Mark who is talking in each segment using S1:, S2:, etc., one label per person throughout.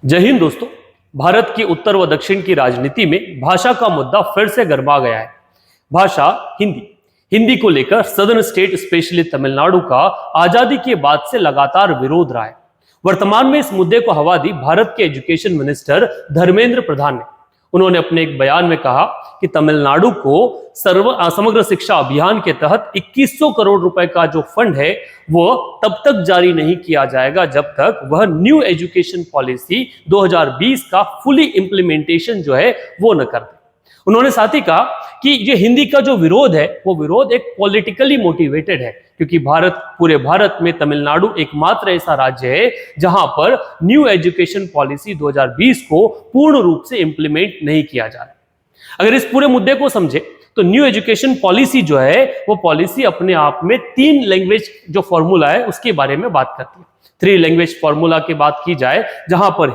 S1: जय हिंद दोस्तों। भारत की उत्तर व दक्षिण की राजनीति में भाषा का मुद्दा फिर से गरमा गया है। भाषा हिंदी को लेकर सदर्न स्टेट स्पेशली तमिलनाडु का आजादी के बाद से लगातार विरोध रहा है। वर्तमान में इस मुद्दे को हवा दी भारत के एजुकेशन मिनिस्टर धर्मेंद्र प्रधान ने। उन्होंने अपने एक बयान में कहा कि तमिलनाडु को समग्र शिक्षा अभियान के तहत 2100 करोड़ रुपए का जो फंड है वो तब तक जारी नहीं किया जाएगा जब तक वह न्यू एजुकेशन पॉलिसी 2020 का फुली इंप्लीमेंटेशन जो है वो न कर दे। उन्होंने साथ ही कहा कि ये हिंदी का जो विरोध है वो विरोध एक पॉलिटिकली मोटिवेटेड है, क्योंकि पूरे भारत में तमिलनाडु एकमात्र ऐसा राज्य है जहां पर न्यू एजुकेशन पॉलिसी 2020 को पूर्ण रूप से इंप्लीमेंट नहीं किया जा रहा है। अगर इस पूरे मुद्दे को समझे तो न्यू एजुकेशन पॉलिसी जो है वो पॉलिसी अपने आप में 3 लैंग्वेज जो फॉर्मूला है उसके बारे में बात करती है। 3 लैंग्वेज फॉर्मूला की बात की जाए जहां पर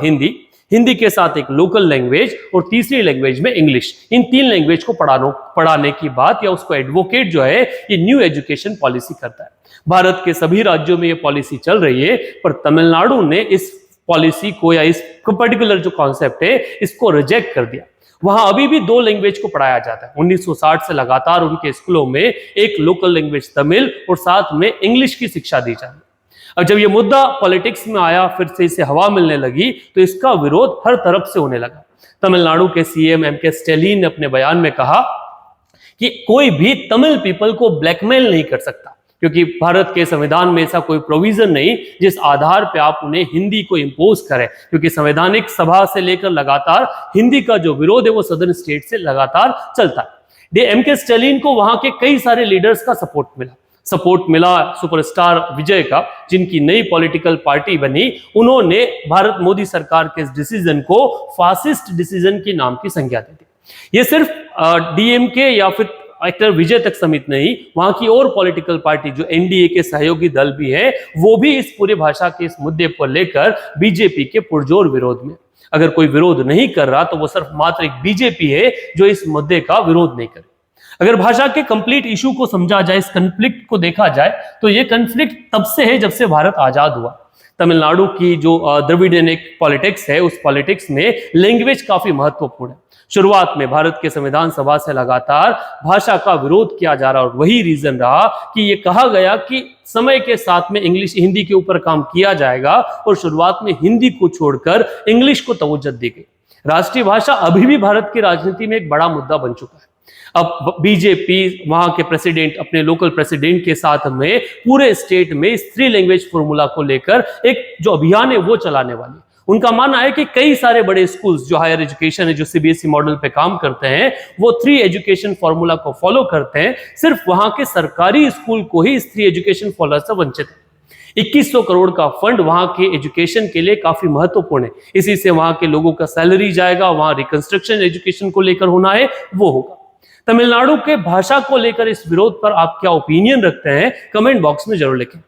S1: हिंदी के साथ एक लोकल लैंग्वेज और तीसरी लैंग्वेज में इंग्लिश, इन 3 लैंग्वेज को पढ़ाने की बात या उसको एडवोकेट जो है ये न्यू एजुकेशन पॉलिसी करता है। भारत के सभी राज्यों में ये पॉलिसी चल रही है, पर तमिलनाडु ने इस पॉलिसी को या इस पर्टिकुलर जो कॉन्सेप्ट है इसको रिजेक्ट कर दिया। वहां अभी भी 2 लैंग्वेज को पढ़ाया जाता है। 1960 से लगातार उनके स्कूलों में एक लोकल लैंग्वेज तमिल और साथ में इंग्लिश की शिक्षा दी जाती है। अब जब ये मुद्दा पॉलिटिक्स में आया, फिर से इसे हवा मिलने लगी, तो इसका विरोध हर तरफ से होने लगा। तमिलनाडु के सीएम एमके स्टैलिन ने अपने बयान में कहा कि कोई भी तमिल पीपल को ब्लैकमेल नहीं कर सकता, क्योंकि भारत के संविधान में ऐसा कोई प्रोविजन नहीं जिस आधार पे आप उन्हें हिंदी को इंपोज करें, क्योंकि संवैधानिक सभा से लेकर लगातार हिंदी का जो विरोध है वो सदर्न स्टेट से लगातार चलता है। एमके स्टैलिन को वहां के कई सारे लीडर्स का सपोर्ट मिला सुपरस्टार विजय का, जिनकी नई पॉलिटिकल पार्टी बनी। उन्होंने भारत मोदी सरकार के इस डिसीजन को फासिस्ट डिसीजन के नाम की संज्ञा दे दी। ये सिर्फ डीएमके या फिर एक्टर विजय तक सीमित नहीं, वहां की और पॉलिटिकल पार्टी जो एनडीए के सहयोगी दल भी है वो भी इस पूरे भाषा के इस मुद्दे पर लेकर बीजेपी के पुरजोर विरोध में। अगर कोई विरोध नहीं कर रहा तो वो सिर्फ मात्र एक बीजेपी है जो इस मुद्दे का विरोध नहीं करे। अगर भाषा के कंप्लीट इशू को समझा जाए, इस कन्फ्लिक्ट को देखा जाए, तो ये कन्फ्लिक्ट तब से है जब से भारत आजाद हुआ। तमिलनाडु की जो द्रविडियन पॉलिटिक्स है उस पॉलिटिक्स में लैंग्वेज काफी महत्वपूर्ण है। शुरुआत में भारत के संविधान सभा से लगातार भाषा का विरोध किया जा रहा और वही रीजन रहा कि ये कहा गया कि समय के साथ में हिंदी के ऊपर काम किया जाएगा और शुरुआत में हिंदी को छोड़कर इंग्लिश को तवज्जो दी गई। राष्ट्रीय भाषा अभी भी भारत की राजनीति में एक बड़ा मुद्दा बन चुका है। अब बीजेपी वहां के प्रेसिडेंट अपने लोकल प्रेसिडेंट के साथ में पूरे स्टेट में इस 3 लैंग्वेज फॉर्मूला को लेकर एक जो अभियान है वो चलाने वाली। उनका मानना है कि कई सारे बड़े स्कूल्स जो हायर एजुकेशन है, जो सीबीएसई मॉडल पे काम करते हैं, वो 3 एजुकेशन फॉर्मूला को फॉलो करते हैं। सिर्फ वहां के सरकारी स्कूल को ही इस 3 एजुकेशन फॉर्मूला से वंचित है। 2100 करोड़ का फंड वहां के एजुकेशन के लिए काफी महत्वपूर्ण है। इसी से वहां के लोगों का सैलरी जाएगा, वहां रिकंस्ट्रक्शन एजुकेशन को लेकर होना है वो होगा। तमिलनाडु के भाषा को लेकर इस विरोध पर आप क्या ओपिनियन रखते हैं, कमेंट बॉक्स में जरूर लिखें।